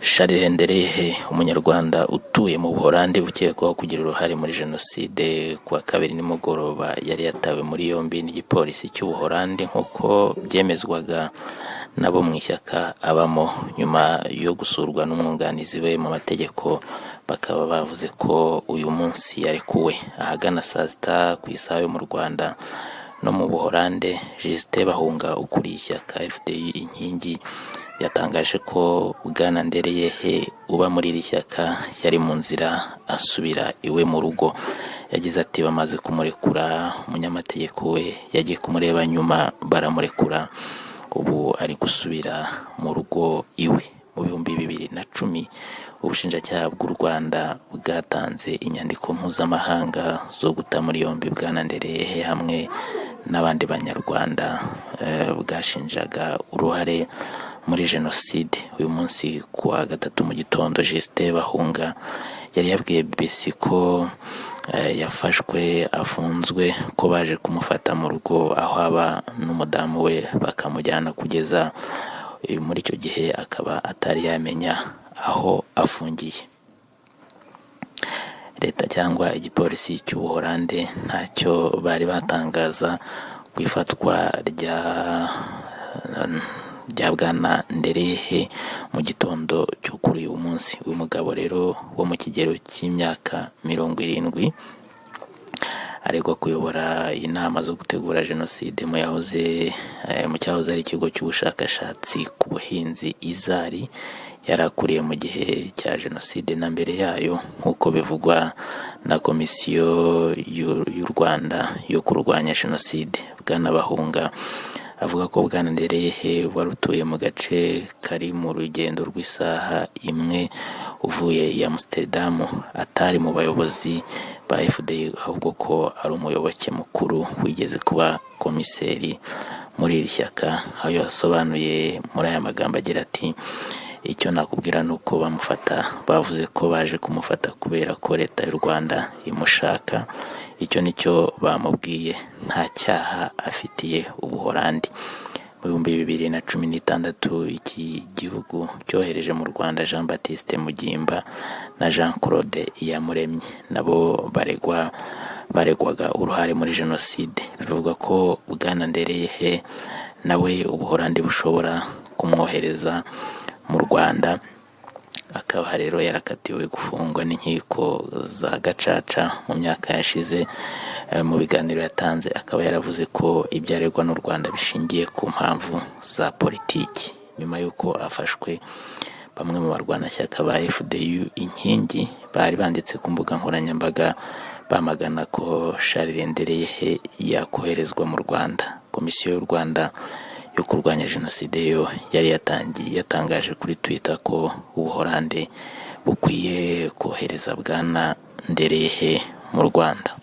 Charles Nderehe, umunyarwanda utuye mu Buholandi ukekwaho kugira uruhare muri jenoside kuwa kabiri nimugoroba, yari yatawe muri yombi n'igipolisi cy'Ubuholandi nk'uko byemezwaga nabo mu ishyaka abamo, nyuma yo gusurwa n'umwunganizi we mu mategeko. Bakaba bavuze ko uyu munsi yarekuwe ahagana saa sita ku isaha yo mu Rwanda no mu Buholande. Justin Bahunga ukuriye ishyaka FDU Inkingi yatangaje ko Bwana Ndereyehe uba muri iri shyaka yari mu nzira asubira iwe mu rugo. Yagize ati bamaze kumurekura, umunyamategeko we yagiye kumureba nyuma baramurekura, ubu ari gusubira mu rugo iwe. Mu 2010 ubushinjacyaha bw'u Rwanda bwatanze inyandiko mpuzamahanga zo guta muri yombi Bwana Ndereyehe hamwe n'abandi banyarwanda bwashinjaga uruhare muri jenoside. Uyu munsi kuwa gatatu mu gitondo, Justin Bahunga yari yabwiye BBC ko yafashwe afunzwe, ko baje kumufata mu rugo aho aba n'umudamu we bakamujyana, kugeza muri icyo gihe akaba atari yamenya aho afungiye. Leta cyangwa igipolisi cy'Ubuholande ntacyo bari batangaza ku ifatwa rya Bwana Ndereyehe mu gitondo cyo kuri uyu munsi. Uyu mugabo rero wo mu kigero cy'imyaka 70 aregwa kuyobora inama zo gutegura jenoside mu cyahoze ari ikigo cy'ubushakashatsi ku buhinzi Izari. Yarakuriye mu gihe cya jenoside na mbere yayo, nk'uko bivugwa na komisiyo y'u Rwanda yo kurwanya jenoside. Bwana Bahunga avuga ko Bwana Ndereyehe wari utuye mu gace kari mu rugendo rw'isaha imwe uvuye i Amsterdam atari mu bayobozi ba FDU, ahubwo ko ari umuyoboke mukuru wigeze kuba komiseri muri iri shyaka. Aho yasobanuye muri aya magambo agira ati icyo nakubwira ni uko bavuze ko baje kumufata kubera ko leta y'u Rwanda imushaka. Icyo nicyo bamubwiye, nta cyaha afitiye Ubuholandi. Mu 2016 iki gihugu cyohereje mu Rwanda Jean Baptiste Mugimba na Jean Claude Iyamuremye, nabo baregwaga uruhare muri jenoside. Bivuga ko Bwana Ndereyehe nawe Ubuholandi bushobora kumwohereza mu Rwanda. Akaba rero yarakatiwe gufungwa n'inkiko za gacaca mu myaka yashize. Mu biganiro yatanze akaba yaravuze ko ibyaregwa n'u Rwanda bishingiye ku mpamvu za politiki. Nyuma y'uko afashwe, bamwe mu barwanashyaka ba FDU Inkingi bari banditse ku mbuga nkoranyambaga bamagana ko Charles Ndereyehe yakoherezwa mu Rwanda. Komisiyo y'u Rwanda yo kurwanya jenoside yo yari yatangaje kuri Twitter ko Ubuholande bukwiye kohereza Bwana Ndereyehe mu Rwanda.